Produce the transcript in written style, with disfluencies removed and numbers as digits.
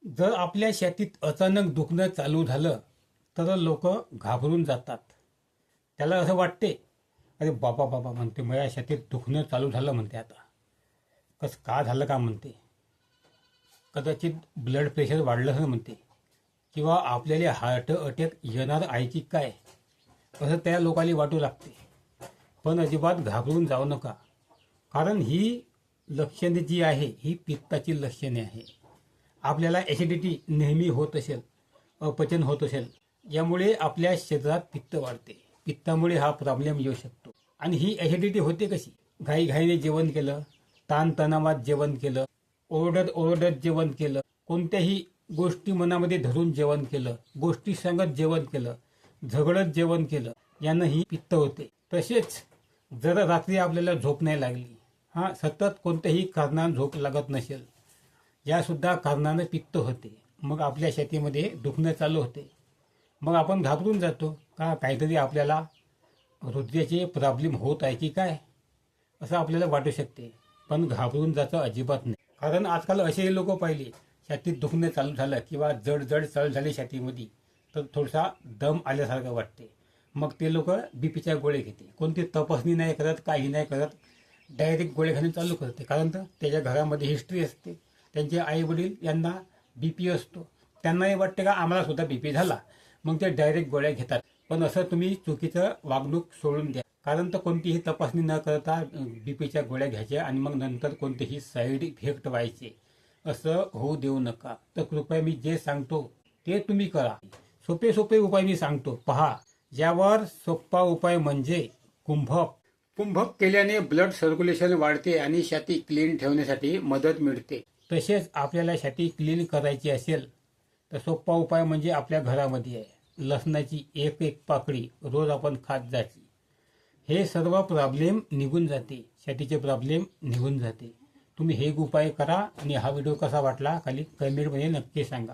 जर आपल्या शेतीत अचानक दुखणं चालू झालं तर लोक घाबरून जातात. त्याला असं वाटते, अरे बाबा बाबा म्हणते, माझ्या शेतीत दुखणं चालू झालं म्हणते. आता कसं का झालं का म्हणते, कदाचित ब्लड प्रेशर वाढलं असं म्हणते, किंवा आपल्याला हार्ट अटॅक येणार आहे की काय, असं त्या लोकांना वाटू लागते. पण अजिबात घाबरून जाऊ नका, कारण ही लक्षणे जी आहे ही पित्ताची लक्षणे आहे. आपल्याला ॲसिडिटी नेहमी होत असेल, अपचन होत असेल, यामुळे आपल्या शरीरात पित्त वाढते. पित्तामुळे हा प्रॉब्लेम येऊ शकतो. आणि ही ॲसिडिटी होते कशी, घाईघाईने जेवण केलं, ताणतणावात जेवण केलं, ओरडत ओरडत जेवण केलं, कोणत्याही गोष्टी मनामध्ये धरून जेवण केलं, गोष्टी सांगत जेवण केलं, झगडत जेवण केलं, यानं ही पित्त होते. तसेच जर रात्री आपल्याला झोप नाही लागली, सतत कोणत्याही कारणानं झोप लागत नसेल, यासुद्धा कारणानं पित्त होते. मग आपल्या शेतीमध्ये दुखणं चालू होते. मग आपण घाबरून जातो का काहीतरी आपल्याला हृदयाचे प्रॉब्लेम होत आहे की काय, असं आपल्याला वाटू शकते. पण घाबरून जायचं अजिबात नाही, कारण आजकाल असेही लोक पाहिले, शेतीत दुखणं चालू झालं किंवा जड जड चालू झाले शेतीमध्ये, तर थोडासा दम आल्यासारखं वाटते. मग ते लोक बीपीच्या गोळ्या घेते, कोणती तपासणी नाही करत, काही नाही करत, डायरेक्ट गोळ्या खाणे चालू करते. कारण तर त्याच्या घरामध्ये हिस्ट्री असते, त्यांचे आई वडील यांना बीपी असतो, त्यांनाही वाटते का आम्हाला सुद्धा बीपी झाला, मग ते डायरेक्ट गोळ्या घेतात. पण असं तुम्ही चुकीचं वागणूक सोडून द्या, कारण तर कोणतीही तपासणी न करता बीपीच्या गोळ्या घ्यायच्या आणि मग नंतर कोणतेही साईड इफेक्ट व्हायचे, असं होऊ देऊ नका. तर कृपया मी जे सांगतो ते तुम्ही करा. सोपे सोपे उपाय मी सांगतो, पहा. यावर सोपा उपाय म्हणजे कुंभक. कुंभक केल्याने ब्लड सर्क्युलेशन वाढते आणि छाती क्लीन ठेवण्यासाठी मदत मिळते. तसेच आपल्याला छाती क्लीन करायची असेल तर सोपा उपाय म्हणजे आपल्या घरामध्ये आहे, लसणाची एक एक पाकळी रोज आपण खात जायची. हे सर्व प्रॉब्लेम निघून जाते, छातीचे प्रॉब्लेम निघून जाते. तुम्ही हे उपाय करा आणि हा व्हिडिओ कसा वाटला खाली कमेंटमध्ये नक्की सांगा.